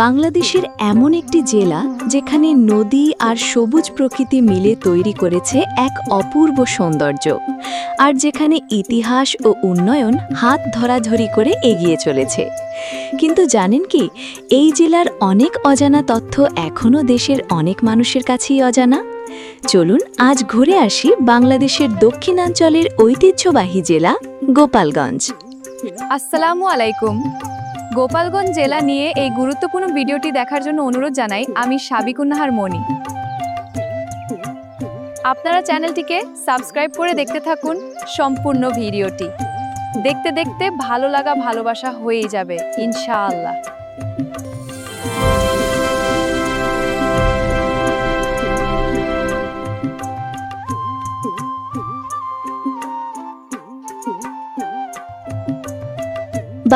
বাংলাদেশের এমন একটি জেলা যেখানে নদী আর সবুজ প্রকৃতি মিলে তৈরি করেছে এক অপূর্ব সৌন্দর্য, আর যেখানে ইতিহাস ও উন্নয়ন হাত ধরাধরি করে এগিয়ে চলেছে। কিন্তু জানেন কি, এই জেলার অনেক অজানা তথ্য এখনও দেশের অনেক মানুষের কাছেই অজানা। চলুন আজ ঘুরে আসি বাংলাদেশের দক্ষিণাঞ্চলের ঐতিহ্যবাহী জেলা গোপালগঞ্জ। আসসালামু আলাইকুম। গোপালগঞ্জ জেলা নিয়ে এই গুরুত্বপূর্ণ ভিডিওটি দেখার জন্য অনুরোধ জানাই। আমি সাবিকুন্নাহার মনি। আপনারা চ্যানেলটিকে সাবস্ক্রাইব করে দেখতে থাকুন সম্পূর্ণ ভিডিওটি। দেখতে দেখতে ভালো লাগা ভালোবাসা হয়েই যাবে ইনশাআল্লাহ।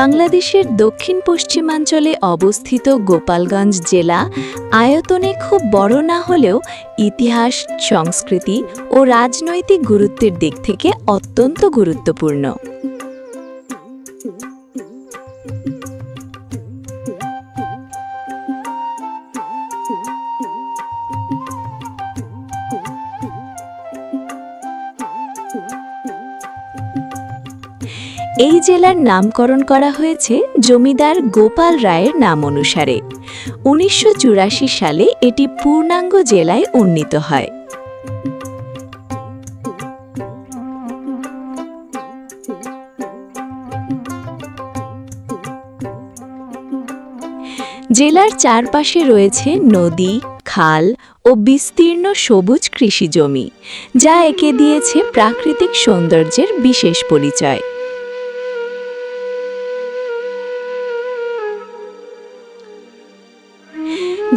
বাংলাদেশের দক্ষিণ পশ্চিমাঞ্চলে অবস্থিত গোপালগঞ্জ জেলা আয়তনে খুব বড় না হলেও ইতিহাস, সংস্কৃতি ও রাজনৈতিক গুরুত্বের দিক থেকে অত্যন্ত গুরুত্বপূর্ণ। এই জেলার নামকরণ করা হয়েছে জমিদার গোপাল রায়ের নাম অনুসারে। ১৯৮৪ সালে এটি পূর্ণাঙ্গ জেলায় উন্নীত হয়। জেলার চারপাশে রয়েছে নদী, খাল ও বিস্তীর্ণ সবুজ কৃষি জমি, যা একে দিয়েছে প্রাকৃতিক সৌন্দর্যের বিশেষ পরিচয়।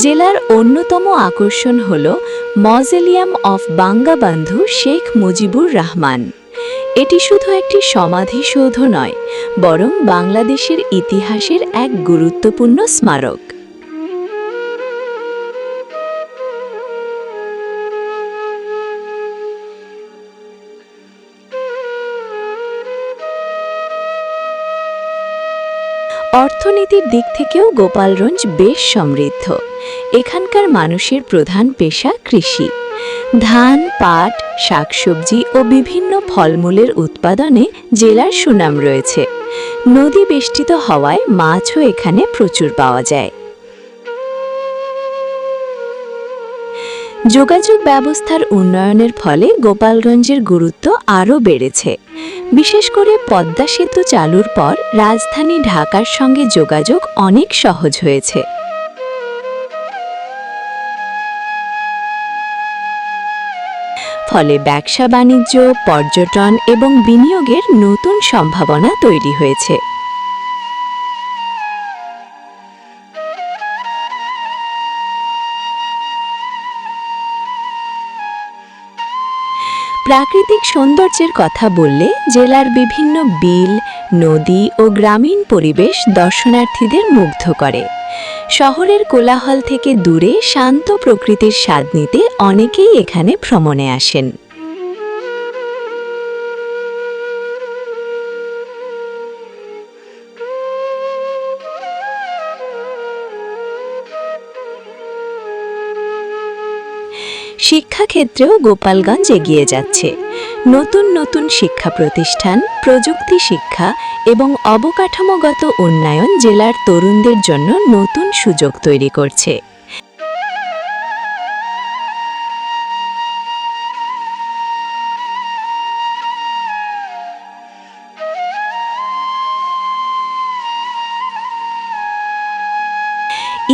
জেলার অন্যতম আকর্ষণ হল মজেলিয়াম অফ বঙ্গবন্ধু শেখ মুজিবুর রহমান। এটি শুধু একটি সমাধিসৌধ নয়, বরং বাংলাদেশের ইতিহাসের এক গুরুত্বপূর্ণ স্মারক। অর্থনীতির দিক থেকেও গোপালগঞ্জ বেশ সমৃদ্ধ। এখানকার মানুষের প্রধান পেশা কৃষি। ধান, পাট, শাকসবজি ও বিভিন্ন ফলমূলের উৎপাদনে জেলার সুনাম রয়েছে। নদী বেষ্টিত হওয়ায় মাছও এখানে প্রচুর পাওয়া যায়। যোগাযোগ ব্যবস্থার উন্নয়নের ফলে গোপালগঞ্জের গুরুত্ব আরও বেড়েছে। বিশেষ করে পদ্মা সেতু চালুর পর রাজধানী ঢাকার সঙ্গে যোগাযোগ অনেক সহজ হয়েছে। ফলে ব্যবসা বাণিজ্য, পর্যটন এবং বিনিয়োগের নতুন সম্ভাবনা তৈরি হয়েছে। প্রাকৃতিক সৌন্দর্যের কথা বললে জেলার বিভিন্ন বিল, নদী ও গ্রামীণ পরিবেশ দর্শনার্থীদের মুগ্ধ করে। শহরের কোলাহল থেকে দূরে শান্ত প্রকৃতির স্বাদ নিতে অনেকেই এখানে ভ্রমণে আসেন। শিক্ষাক্ষেত্রেও গোপালগঞ্জ এগিয়ে যাচ্ছে। নতুন নতুন শিক্ষা প্রতিষ্ঠান, প্রযুক্তি শিক্ষা এবং অবকাঠামোগত উন্নয়ন জেলার তরুণদের জন্য নতুন সুযোগ তৈরি করছে।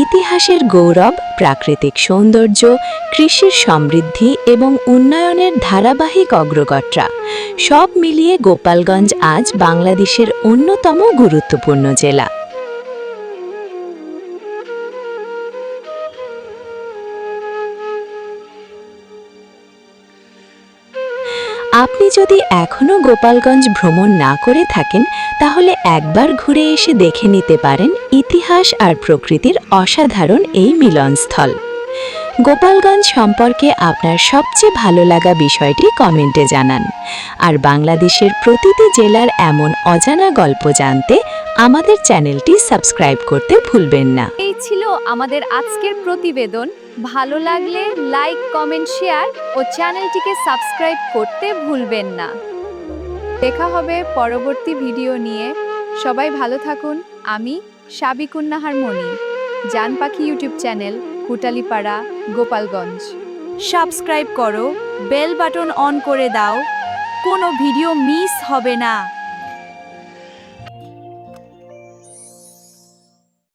ইতিহাসের গৌরব, প্রাকৃতিক সৌন্দর্য, কৃষির সমৃদ্ধি এবং উন্নয়নের ধারাবাহিক অগ্রগত্রা সব মিলিয়ে গোপালগঞ্জ আজ বাংলাদেশের অন্যতম গুরুত্বপূর্ণ জেলা। আপনি যদি এখনও গোপালগঞ্জ ভ্রমণ না করে থাকেন, তাহলে একবার ঘুরে এসে দেখে নিতে পারেন ইতিহাস আর প্রকৃতির অসাধারণ এই মিলনস্থল। গোপালগঞ্জ সম্পর্কে আপনার সবচেয়ে ভালো লাগা বিষয়টি কমেন্টে জানান। আর বাংলাদেশের প্রতিটি জেলার এমন অজানা গল্প জানতে আমাদের চ্যানেলটি সাবস্ক্রাইব করতে ভুলবেন না। এই ছিল আমাদের আজকের প্রতিবেদন। ভালো লাগলে লাইক, কমেন্ট, শেয়ার ও চ্যানেলটিকে সাবস্ক্রাইব করতে ভুলবেন না। দেখা হবে পরবর্তী ভিডিও নিয়ে। সবাই ভালো থাকুন। আমি সাবিকুন্নাহার মনি, জান পাখি ইউটিউব চ্যানেল, কুটালিপাড়া, গোপালগঞ্জ। সাবস্ক্রাইব করো, বেল বাটন অন করে দাও, কোনো ভিডিও মিস হবে না।